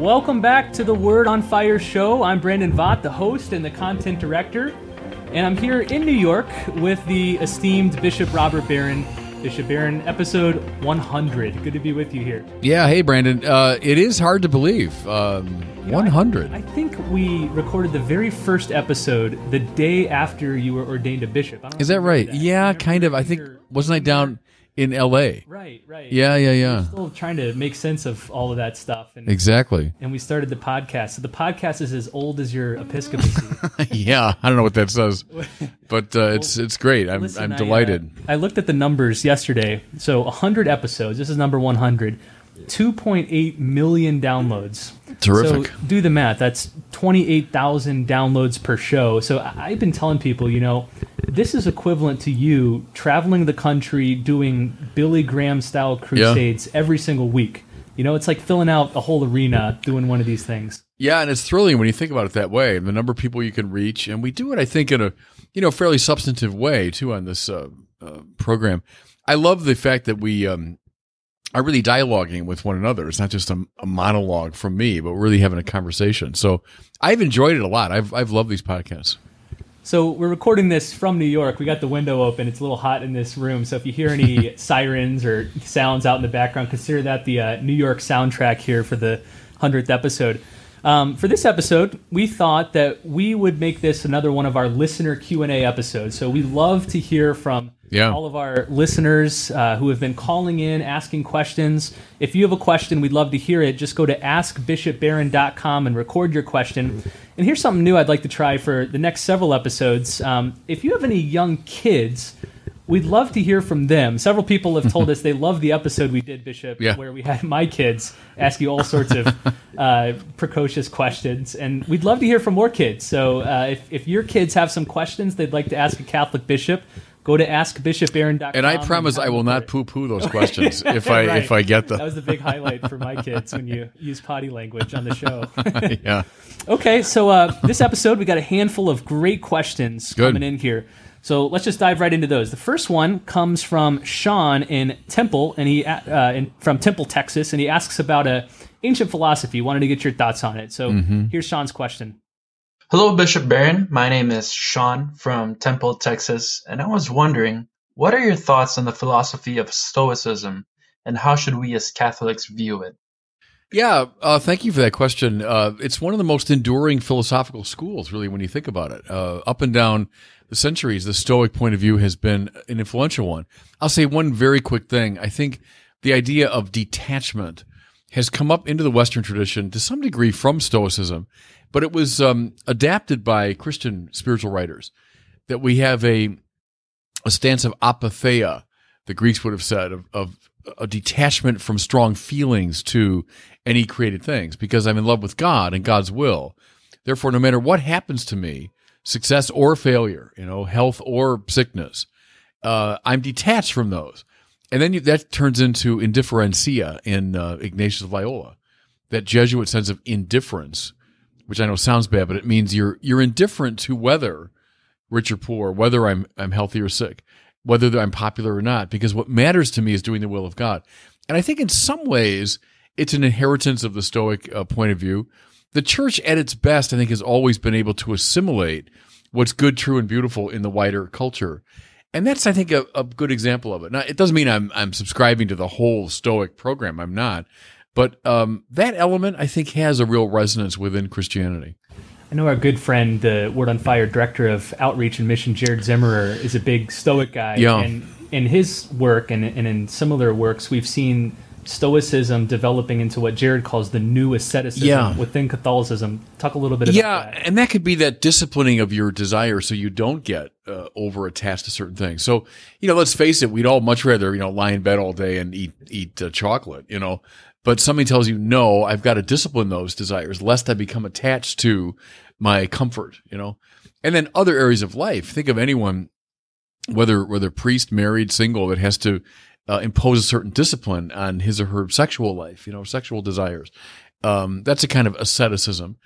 welcome back to the Word on Fire show. I'm Brandon Vaught, the host and the content director, and I'm here in New York with the esteemed Bishop Robert Barron. Bishop Barron, episode 100. Good to be with you here. Yeah, hey, Brandon. It is hard to believe. 100. I think we recorded the very first episode the day after you were ordained a bishop. I don't know Is that right? that. Yeah, kind of. I think, wasn't I down in L.A.? Right. Yeah. We're still trying to make sense of all of that stuff. And, Exactly. And we started the podcast. So the podcast is as old as your episcopacy. Yeah, I don't know what that says, but it's great. I'm delighted. I looked at the numbers yesterday. So 100 episodes. This is number 100. 2.8 million downloads. Terrific. So do the math. That's 28,000 downloads per show. So I've been telling people, this is equivalent to you traveling the country doing Billy Graham style crusades every single week. It's like filling out a whole arena doing one of these things. Yeah, and it's thrilling when you think about it that way, the number of people you can reach. And we do it, I think, in a fairly substantive way, too, on this program. I love the fact that we are really dialoguing with one another. It's not just a monologue from me, but we're really having a conversation. So I've enjoyed it a lot. I've loved these podcasts. So we're recording this from New York. We got the window open. It's a little hot in this room. So if you hear any sirens or sounds out in the background, consider that the New York soundtrack here for the 100th episode. For this episode, we thought that we would make this another one of our listener Q&A episodes. So we love to hear from all of our listeners who have been calling in, asking questions. If you have a question, we'd love to hear it. Just go to askbishopbarron.com and record your question. And here's something new I'd like to try for the next several episodes. If you have any young kids, we'd love to hear from them. Several people have told us they love the episode we did, Bishop, where we had my kids ask you all sorts of precocious questions. And we'd love to hear from more kids. So if your kids have some questions they'd like to ask a Catholic bishop, go to askbishopbarron.com. And I promise I will not poo-poo those questions if I get them. That was the big highlight for my kids when you use potty language on the show. Yeah. Okay, so this episode, we got a handful of great questions coming in here. So let's just dive right into those. The first one comes from Sean in Temple, and he from Temple, Texas, and he asks about ancient philosophy. Wanted to get your thoughts on it. So here's Sean's question. Hello, Bishop Barron. My name is Sean from Temple, Texas, and I was wondering, what are your thoughts on the philosophy of Stoicism, and how should we as Catholics view it? Yeah, thank you for that question. It's one of the most enduring philosophical schools, really, when you think about it. Up and down the centuries, the Stoic point of view has been an influential one. I'll say one very quick thing. I think the idea of detachment has come up into the Western tradition to some degree from Stoicism, but it was adapted by Christian spiritual writers, that we have a stance of apatheia, the Greeks would have said, of a detachment from strong feelings to any created things, because I'm in love with God and God's will. Therefore, no matter what happens to me, success or failure, health or sickness, I'm detached from those. And then that turns into indifferentia in Ignatius of Loyola, that Jesuit sense of indifference, which I know sounds bad, but it means you're indifferent to whether rich or poor, whether I'm healthy or sick, whether I'm popular or not, because what matters to me is doing the will of God. And I think in some ways it's an inheritance of the Stoic point of view. The church at its best, I think, has always been able to assimilate what's good, true, and beautiful in the wider culture. And that's, I think, a good example of it. Now, it doesn't mean I'm subscribing to the whole Stoic program. I'm not. But that element, I think, has a real resonance within Christianity. I know our good friend, the Word on Fire director of Outreach and Mission, Jared Zimmerer, is a big Stoic guy. Yeah. And in his work and in similar works, we've seen Stoicism developing into what Jared calls the new asceticism within Catholicism. Talk a little bit about that. And that could be that disciplining of your desire so you don't get over-attached to certain things. So, let's face it, we'd all much rather, lie in bed all day and eat chocolate, But somebody tells you, no, I've got to discipline those desires lest I become attached to my comfort, And then other areas of life. Think of anyone, whether priest, married, single, that has to impose a certain discipline on his or her sexual life, sexual desires. That's a kind of asceticism.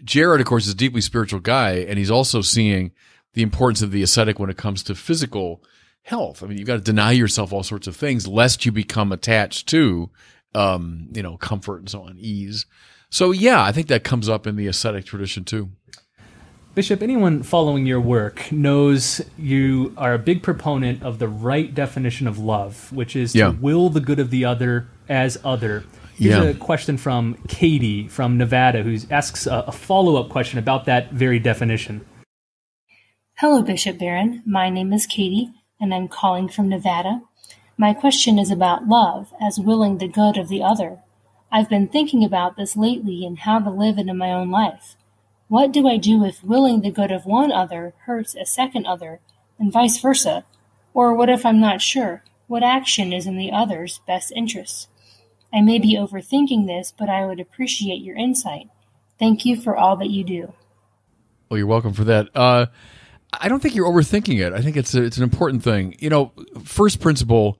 Jared, of course, is a deeply spiritual guy, and he's also seeing the importance of the ascetic when it comes to physical health. I mean, you've got to deny yourself all sorts of things lest you become attached to comfort and so on, ease. So yeah, I think that comes up in the ascetic tradition too. Bishop, anyone following your work knows you are a big proponent of the right definition of love, which is to will the good of the other as other. Here's a question from Katie from Nevada, who asks a follow-up question about that very definition. Hello, Bishop Barron. My name is Katie, and I'm calling from Nevada. My question is about love as willing the good of the other. I've been thinking about this lately and how to live it in my own life. What do I do if willing the good of one other hurts a second other, and vice versa? Or what if I'm not sure? What action is in the other's best interest? I may be overthinking this, but I would appreciate your insight. Thank you for all that you do. Well, you're welcome for that. I don't think you're overthinking it. I think it's an important thing. First principle,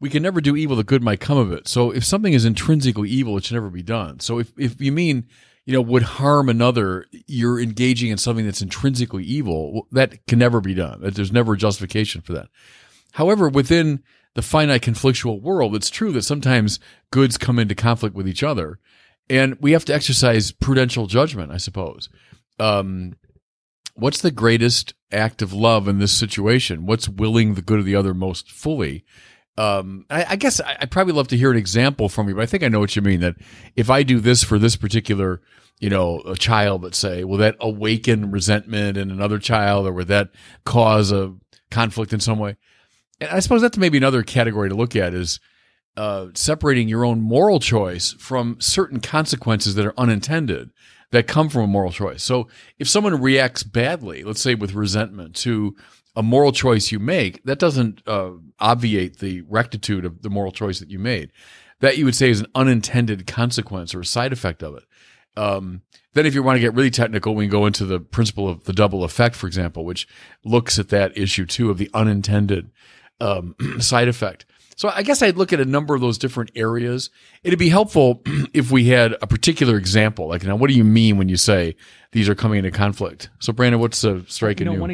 we can never do evil, the good might come of it. So if something is intrinsically evil, it should never be done. So if you mean, would harm another, you're engaging in something that's intrinsically evil, that can never be done. There's never a justification for that. However, within the finite conflictual world, it's true that sometimes goods come into conflict with each other, and we have to exercise prudential judgment, I suppose. What's the greatest act of love in this situation? What's willing the good of the other most fully? I guess I'd probably love to hear an example from you, but I think I know what you mean, that if I do this for this particular, a child, let's say, will that awaken resentment in another child, or would that cause a conflict in some way? And I suppose that's maybe another category to look at, is separating your own moral choice from certain consequences that are unintended, that come from a moral choice. So if someone reacts badly, let's say with resentment, to a moral choice you make, that doesn't obviate the rectitude of the moral choice that you made. That you would say is an unintended consequence or a side effect of it. Then if you want to get really technical, we can go into the principle of the double effect, for example, which looks at that issue too, of the unintended side effect. So I guess I'd look at a number of those different areas. It'd be helpful if we had a particular example. Like, now, what do you mean when you say these are coming into conflict? So, Brandon, what's striking you?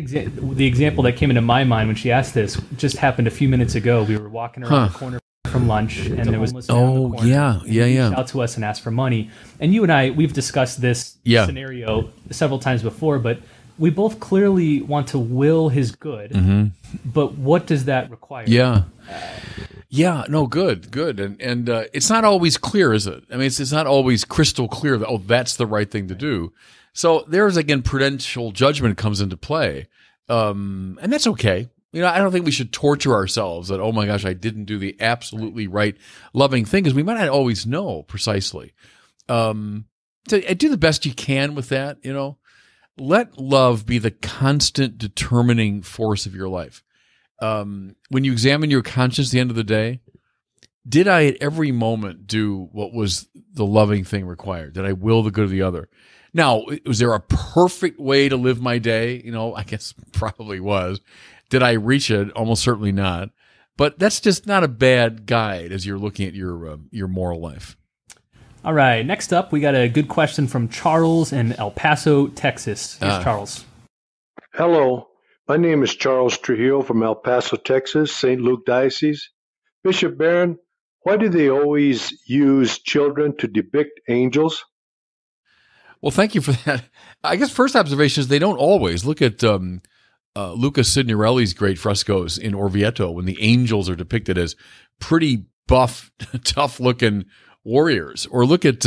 The example that came into my mind when she asked this just happened a few minutes ago. We were walking around the corner from lunch, and there was a homeless man on the corner. He reached out to us and asked for money. And you and I, we've discussed this scenario several times before, but we both clearly want to will his good. Mm-hmm. But what does that require? Good. And it's not always clear, is it? I mean, it's not always crystal clear that, that's the right thing to do. So there's, again, prudential judgment comes into play. And that's okay. I don't think we should torture ourselves that, oh my gosh, I didn't do the absolutely right loving thing, because we might not always know precisely. So do the best you can with that, Let love be the constant determining force of your life. When you examine your conscience at the end of the day, did I at every moment do what was the loving thing required? Did I will the good of the other? Now, was there a perfect way to live my day? I guess probably was. Did I reach it? Almost certainly not. But that's just not a bad guide as you're looking at your moral life. All right. Next up, we got a good question from Charles in El Paso, Texas. Here's Charles. Hello. My name is Charles Trujillo from El Paso, Texas, St. Luke Diocese. Bishop Barron, why do they always use children to depict angels? Well, thank you for that. I guess first observation is they don't always. Look at Luca Signorelli's great frescoes in Orvieto, when the angels are depicted as pretty buff, tough-looking warriors. Or look at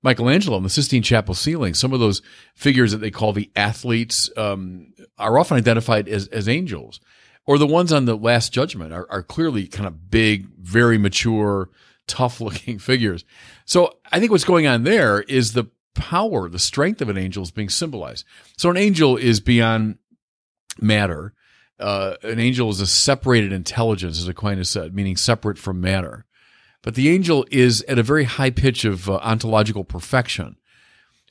Michelangelo in the Sistine Chapel ceiling. Some of those figures that they call the athletes are often identified as angels. Or the ones on the Last Judgment are clearly kind of big, very mature, tough-looking figures. So I think what's going on there is the power, the strength of an angel is being symbolized. So an angel is beyond matter. An angel is a separated intelligence, as Aquinas said, meaning separate from matter. But the angel is at a very high pitch of ontological perfection.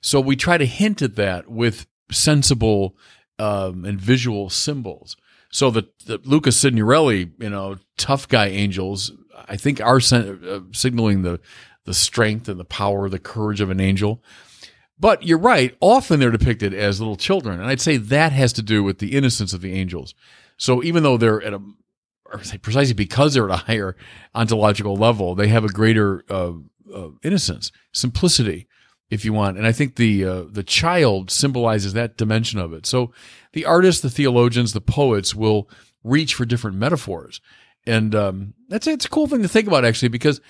So we try to hint at that with sensible and visual symbols. So the Luca Signorelli, tough guy angels, I think are signaling the strength and the power, the courage of an angel. But you're right, often they're depicted as little children. And I'd say that has to do with the innocence of the angels. So even though they're precisely because they're at a higher ontological level, they have a greater innocence, simplicity, if you want. And I think the child symbolizes that dimension of it. So the artists, the theologians, the poets will reach for different metaphors. And it's a cool thing to think about, actually, because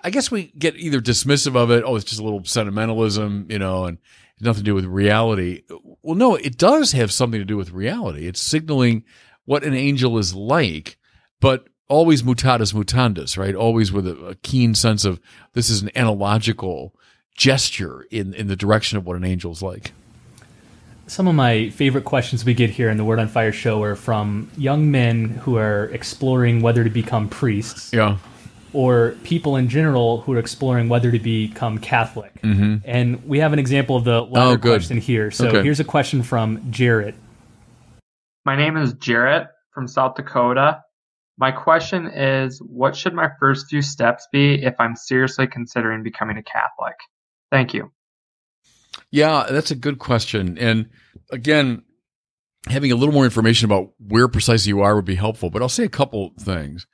I guess we get either dismissive of it, oh, it's just a little sentimentalism, and it's nothing to do with reality. Well, no, it does have something to do with reality. It's signaling what an angel is like, but always mutatis mutandis, right? Always with a keen sense of this is an analogical gesture in the direction of what an angel is like. Some of my favorite questions we get here in the Word on Fire show are from young men who are exploring whether to become priests. Yeah. Or people in general who are exploring whether to become Catholic. Mm-hmm. And we have an example of the latter question here. So here's a question from Jarrett. My name is Jarrett from South Dakota. My question is, what should my first few steps be if I'm seriously considering becoming a Catholic? Thank you. Yeah, that's a good question. And again, having a little more information about where precisely you are would be helpful. But I'll say a couple things.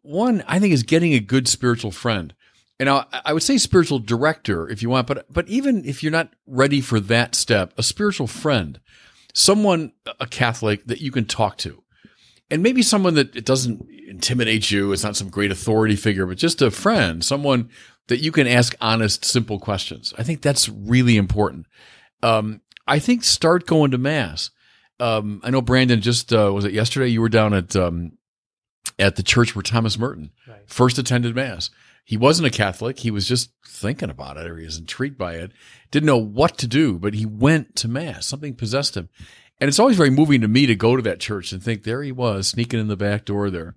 One, I think, is getting a good spiritual friend. And I would say spiritual director if you want, but even if you're not ready for that step, a spiritual friend, someone, a Catholic that you can talk to. And maybe someone that it doesn't intimidate you, it's not some great authority figure, but just a friend, someone that you can ask honest, simple questions. I think that's really important. I think start going to Mass. I know, Brandon, just was it yesterday? You were down at the church where Thomas Merton first attended Mass. He wasn't a Catholic. He was just thinking about it, or he was intrigued by it. Didn't know what to do, but he went to Mass. Something possessed him. And it's always very moving to me to go to that church and think, there he was, sneaking in the back door there.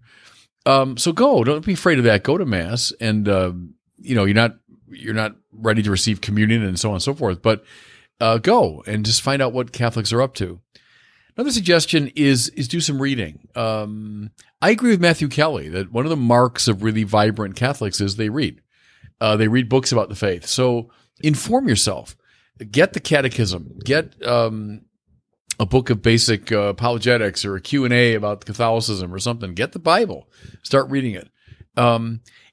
So go. Don't be afraid of that. Go to Mass. And, you're not ready to receive communion and so on and so forth, but go and just find out what Catholics are up to. Another suggestion is do some reading. I agree with Matthew Kelly that one of the marks of really vibrant Catholics is they read. They read books about the faith. So inform yourself. Get the catechism. Get a book of basic apologetics or a Q&A about Catholicism or something. Get the Bible. Start reading it.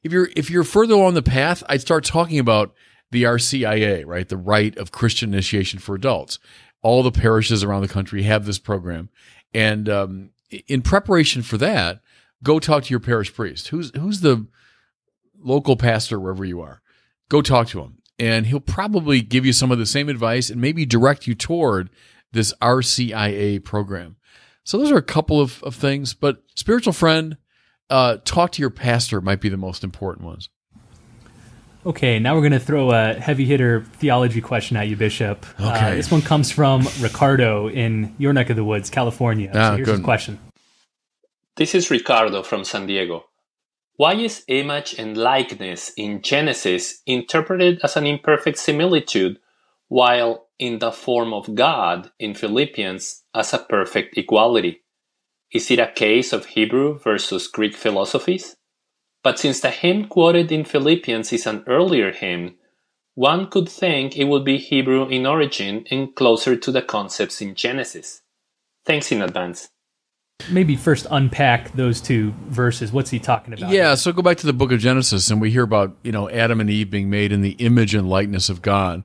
If you're further along the path, I'd start talking about the RCIA, right? The Rite of Christian Initiation for Adults. All the parishes around the country have this program. And in preparation for that, go talk to your parish priest. Who's the local pastor wherever you are? Go talk to him. And he'll probably give you some of the same advice and maybe direct you toward this RCIA program. So those are a couple of things. But spiritual friend, talk to your pastor might be the most important ones. Okay, now we're going to throw a heavy hitter theology question at you, Bishop. Okay. This one comes from Ricardo in your neck of the woods, California. So here's his question. This is Ricardo from San Diego. Why is image and likeness in Genesis interpreted as an imperfect similitude, while in the form of God in Philippians as a perfect equality? Is it a case of Hebrew versus Greek philosophies? But since the hymn quoted in Philippians is an earlier hymn, one could think it would be Hebrew in origin and closer to the concepts in Genesis. Thanks in advance. Maybe first unpack those two verses. What's he talking about? Yeah, so go back to the book of Genesis, and we hear about, Adam and Eve being made in the image and likeness of God.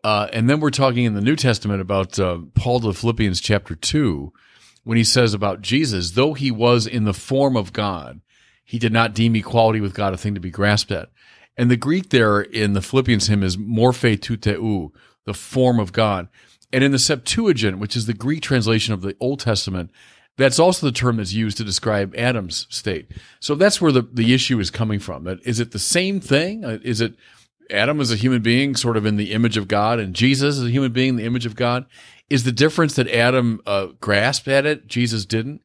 And then we're talking in the New Testament about Paul to the Philippians chapter 2, when he says about Jesus, though he was in the form of God, he did not deem equality with God a thing to be grasped at. And the Greek there in the Philippians hymn is morphe tou theou, the form of God. And in the Septuagint, which is the Greek translation of the Old Testament, that's also the term that's used to describe Adam's state. So that's where the issue is coming from. Is it the same thing? Is it Adam is a human being sort of in the image of God, and Jesus is a human being in the image of God? Is the difference that Adam grasped at it, Jesus didn't?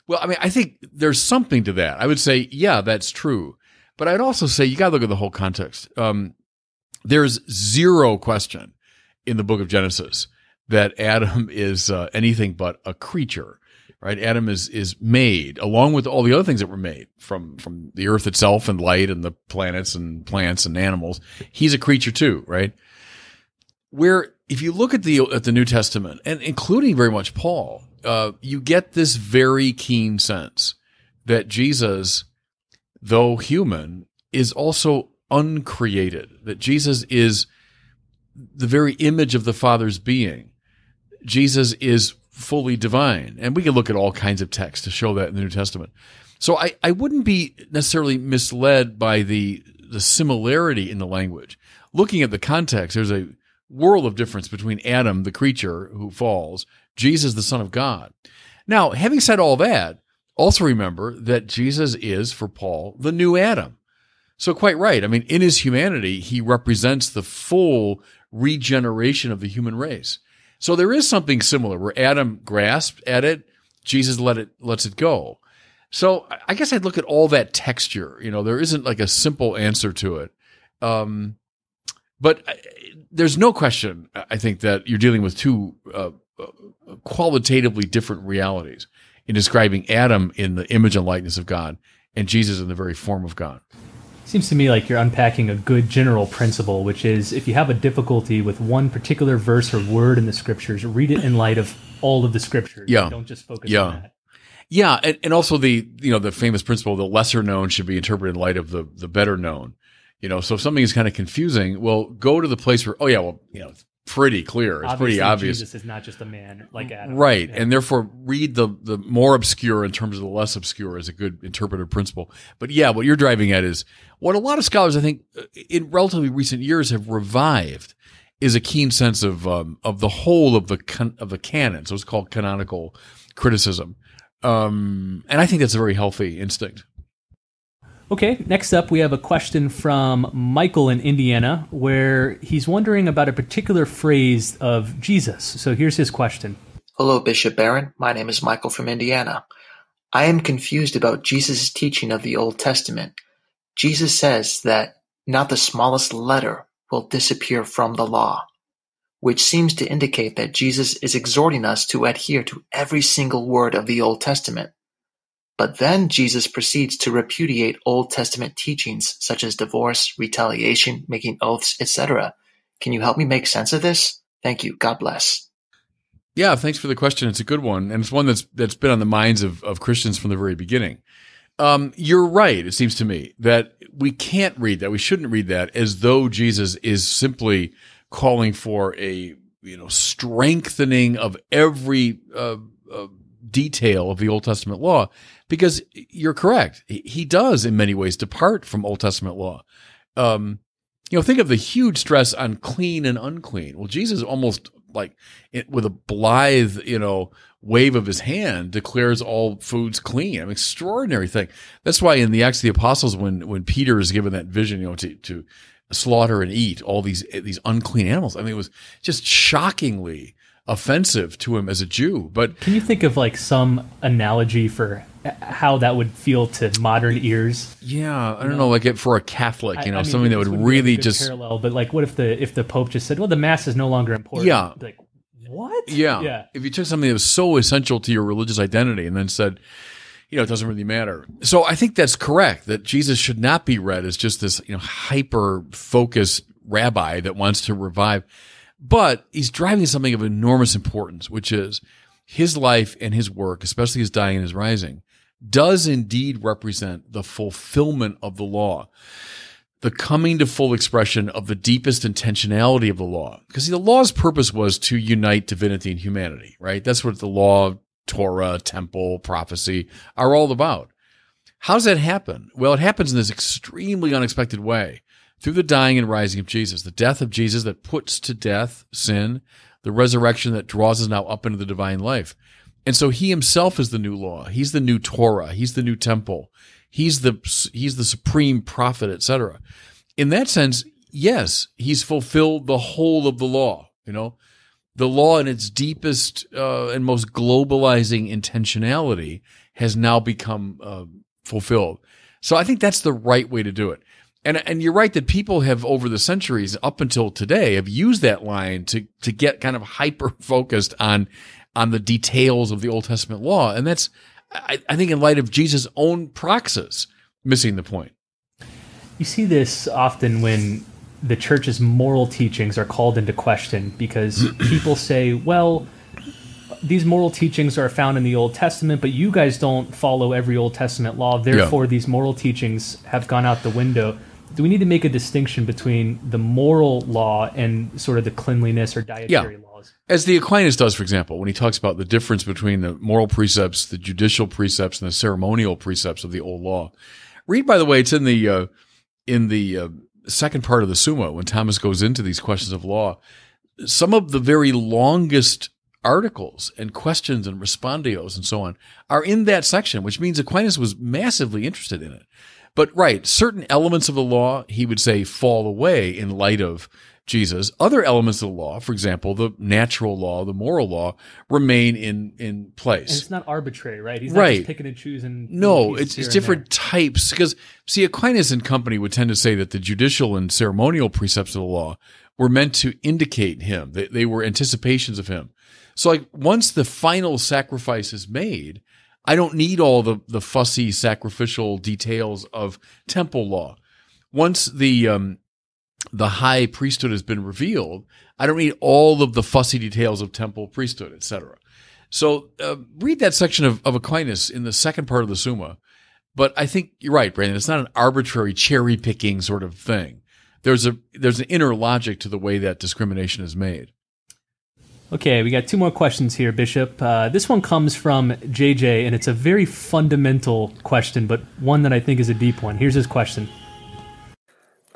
Well, I think there's something to that. I would say, yeah, that's true. But I'd also say you got to look at the whole context. There's zero question in the book of Genesis that Adam is anything but a creature, right? Adam is made, along with all the other things that were made from the earth itself and light and the planets and plants and animals. He's a creature too, right? Where if you look at the New Testament, and including very much Paul, you get this very keen sense that Jesus, though human, is also uncreated, that Jesus is the very image of the Father's being. Jesus is fully divine. And we can look at all kinds of texts to show that in the New Testament. So I wouldn't be necessarily misled by the similarity in the language. Looking at the context, there's a world of difference between Adam, the creature who falls, Jesus, the Son of God. Now, having said all that, also remember that Jesus is, for Paul, the new Adam. So quite right. I mean, in his humanity, he represents the full regeneration of the human race. So there is something similar where Adam grasped at it, Jesus lets it go. So I guess I'd look at all that texture. There isn't like a simple answer to it. But there's no question, I think, that you're dealing with two qualitatively different realities in describing Adam in the image and likeness of God and Jesus in the very form of God. Seems to me like you're unpacking a good general principle, which is if you have a difficulty with one particular verse or word in the scriptures, read it in light of all of the scriptures. Yeah. Don't just focus on that. Yeah, and also the famous principle, the lesser known should be interpreted in light of the better known. So if something is kind of confusing, well, go to the place where, it's pretty clear. It's Obviously, pretty obvious. Jesus is not just a man like Adam. Right, Yeah. and therefore read the more obscure in terms of the less obscure as a good interpretive principle. But yeah, what you're driving at is what a lot of scholars, I think, in relatively recent years have revived is a keen sense of the whole of the canon. So it's called canonical criticism. And I think that's a very healthy instinct. Okay, next up we have a question from Michael in Indiana where he's wondering about a particular phrase of Jesus. So here's his question. Hello, Bishop Barron. My name is Michael from Indiana. I am confused about Jesus' teaching of the Old Testament. Jesus says that not the smallest letter will disappear from the law, which seems to indicate that Jesus is exhorting us to adhere to every single word of the Old Testament. But then Jesus proceeds to repudiate Old Testament teachings such as divorce, retaliation, making oaths, etc. Can you help me make sense of this? Thank you. God bless. Yeah, thanks for the question. It's a good one, and it's one that's been on the minds of Christians from the very beginning. You're right, it seems to me, that we can't read that, we shouldn't read that as though Jesus is simply calling for a strengthening of every detail of the Old Testament law, because you're correct. He does in many ways depart from Old Testament law. Think of the huge stress on clean and unclean. Well, Jesus almost like with a blithe, wave of his hand declares all foods clean. I mean, extraordinary thing. That's why in the Acts of the Apostles, when Peter is given that vision, to slaughter and eat all these unclean animals, I mean, it was just shockingly offensive to him as a Jew. But can you think of like some analogy for how that would feel to modern ears? Yeah, I don't know, like for a Catholic, I mean, something that would really just parallel. But like, what if the Pope just said, "Well, the Mass is no longer important"? Yeah, like what? Yeah. If you took something that was so essential to your religious identity and then said, it doesn't really matter. So I think that's correct, that Jesus should not be read as just this, hyper-focused rabbi that wants to revive. But he's driving something of enormous importance, which is his life and his work, especially his dying and his rising, does indeed represent the fulfillment of the law, the coming to full expression of the deepest intentionality of the law. Because the law's purpose was to unite divinity and humanity, right? That's what the law, Torah, temple, prophecy are all about. How does that happen? Well, it happens in this extremely unexpected way. Through the dying and rising of Jesus, the death of Jesus that puts to death sin, the resurrection that draws us now up into the divine life. And so he himself is the new law. He's the new Torah. He's the new temple. He's the supreme prophet, etc. In that sense, yes, he's fulfilled the whole of the law. The law in its deepest and most globalizing intentionality has now become fulfilled. So I think that's the right way to do it. And you're right that people have over the centuries up until today have used that line to get kind of hyper focused on the details of the Old Testament law. And that's, I think, in light of Jesus' own praxis, missing the point. You see this often when the church's moral teachings are called into question because people say, well, these moral teachings are found in the Old Testament, but you guys don't follow every Old Testament law. Therefore, these moral teachings have gone out the window. Do we need to make a distinction between the moral law and sort of the cleanliness or dietary laws? As the Aquinas does, for example, when he talks about the difference between the moral precepts, the judicial precepts, and the ceremonial precepts of the old law. Read, by the way, it's in the second part of the Summa, when Thomas goes into these questions of law. Some of the very longest articles and questions and respondeos and so on are in that section, which means Aquinas was massively interested in it. But right, certain elements of the law, he would say, fall away in light of Jesus. Other elements of the law, for example, the natural law, the moral law, remain in place. And it's not arbitrary, right? He's not just picking and choosing. No, it's different types. Because, see, Aquinas and company would tend to say that the judicial and ceremonial precepts of the law were meant to indicate him. They were anticipations of him. So, like, once the final sacrifice is made, I don't need all the fussy sacrificial details of temple law. Once the high priesthood has been revealed, I don't need all of the fussy details of temple priesthood, etc. So read that section of Aquinas in the second part of the Summa. But I think you're right, Brandon. It's not an arbitrary cherry picking sort of thing. There's an inner logic to the way that discrimination is made. Okay, we got two more questions here, Bishop. This one comes from JJ, and it's a very fundamental question, but one that I think is a deep one. Here's his question.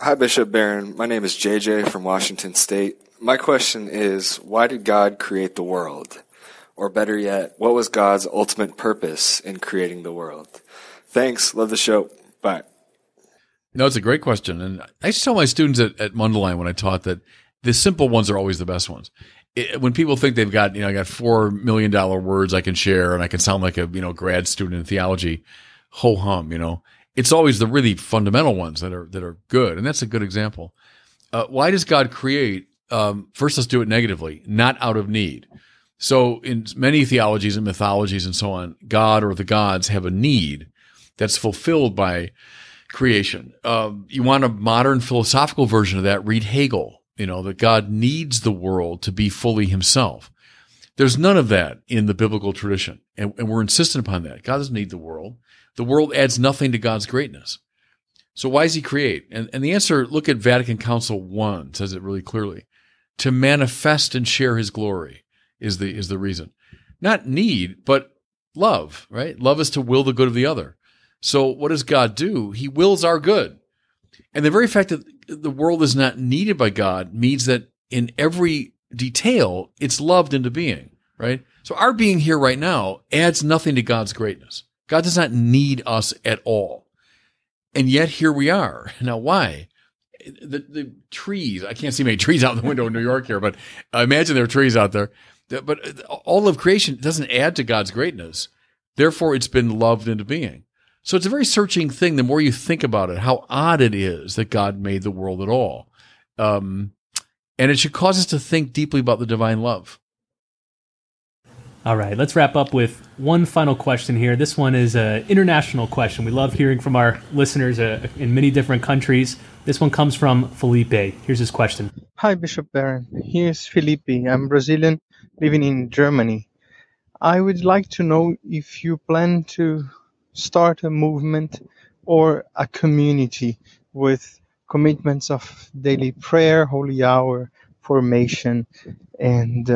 Hi, Bishop Barron. My name is JJ from Washington State. My question is, why did God create the world? Or better yet, what was God's ultimate purpose in creating the world? Thanks. Love the show. Bye. No, it's a great question. And I used to tell my students at Mundelein when I taught that the simple ones are always the best ones. When people think they've got, I got $4 million words I can share and I can sound like a, grad student in theology, ho hum, it's always the really fundamental ones that are good. And that's a good example. Why does God create? First, let's do it negatively, not out of need. So in many theologies and mythologies and so on, God or the gods have a need that's fulfilled by creation. You want a modern philosophical version of that? Read Hegel. That God needs the world to be fully himself. There's none of that in the biblical tradition. And we're insistent upon that. God doesn't need the world. The world adds nothing to God's greatness. So why does he create? And the answer, look at Vatican Council I, says it really clearly. To manifest and share his glory is the reason. Not need, but love, right? Love is to will the good of the other. So what does God do? He wills our good. And the very fact that the world is not needed by God means that in every detail, it's loved into being, right? So our being here right now adds nothing to God's greatness. God does not need us at all. And yet here we are. Now, why? The trees, I can't see many trees out the window in New York here, but I imagine there are trees out there. But all of creation doesn't add to God's greatness. Therefore, it's been loved into being. So it's a very searching thing the more you think about it, how odd it is that God made the world at all. And it should cause us to think deeply about the divine love. All right, let's wrap up with one final question here. This one is an international question. We love hearing from our listeners in many different countries. This one comes from Felipe. Here's his question. Hi, Bishop Barron. Here's Felipe. I'm Brazilian, living in Germany. I would like to know if you plan to start a movement or a community with commitments of daily prayer, holy hour, formation, and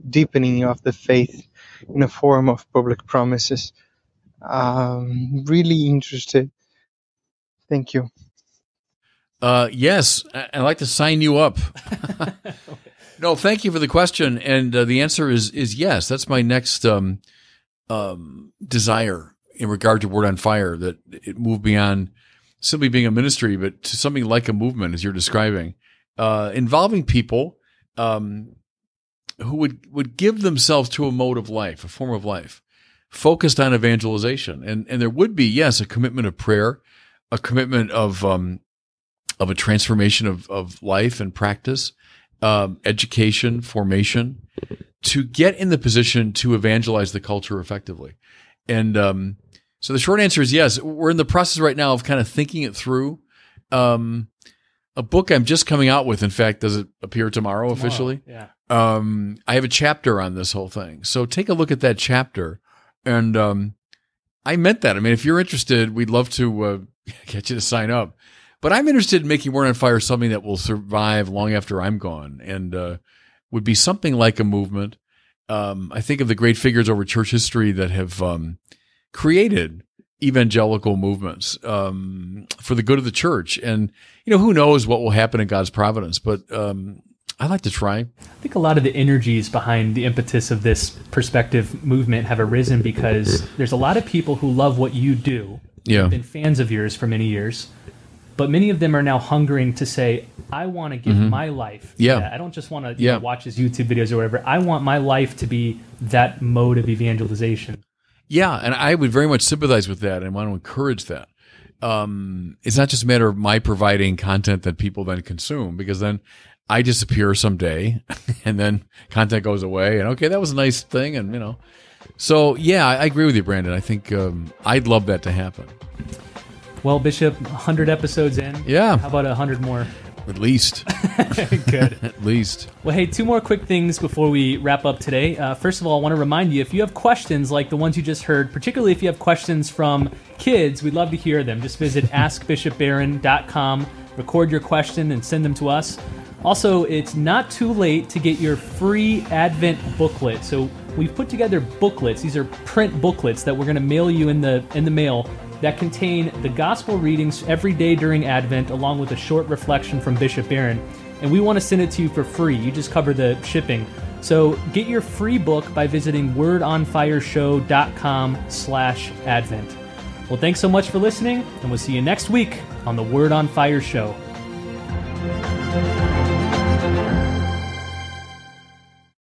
deepening of the faith in a form of public promises. Really interested. Thank you. Yes, I'd like to sign you up. No, thank you for the question. And the answer is yes. That's my next desire in regard to Word on Fire, that it move beyond simply being a ministry, but to something like a movement, as you're describing, involving people who would give themselves to a mode of life, a form of life, focused on evangelization. And there would be, yes, a commitment of prayer, a commitment of a transformation of life and practice, education, formation, to get in the position to evangelize the culture effectively. And so the short answer is yes. We're in the process right now of kind of thinking it through. A book I'm just coming out with, in fact, does it appear tomorrow officially? Yeah. I have a chapter on this whole thing. So take a look at that chapter. And I meant that. I mean, if you're interested, we'd love to get you to sign up. But I'm interested in making Word on Fire something that will survive long after I'm gone, and would be something like a movement. I think of the great figures over church history that have created evangelical movements for the good of the church. And, who knows what will happen in God's providence, but I like to try. I think a lot of the energies behind the impetus of this perspective movement have arisen because there's a lot of people who love what you do, yeah, been fans of yours for many years, but many of them are now hungering to say, I want to give my life to that. I don't just want to watch his YouTube videos or whatever. I want my life to be that mode of evangelization. Yeah, and I would very much sympathize with that and want to encourage that. It's not just a matter of my providing content that people then consume, because then I disappear someday and then content goes away and okay, that was a nice thing. And, so yeah, I agree with you, Brandon. I think I'd love that to happen. Well, Bishop, 100 episodes in. Yeah. How about 100 more? At least. Good. At least. Well, hey, 2 more quick things before we wrap up today. First of all, I want to remind you, if you have questions like the ones you just heard, particularly if you have questions from kids, we'd love to hear them. Just visit askbishopbarron.com, record your question, and send them to us. Also, it's not too late to get your free Advent booklet. So we've put together booklets. These are print booklets that we're going to mail you in the mail that contain the gospel readings every day during Advent, along with a short reflection from Bishop Barron. And we want to send it to you for free. You just cover the shipping. So get your free book by visiting wordonfireshow.com/Advent. Well, thanks so much for listening, and we'll see you next week on the Word on Fire Show.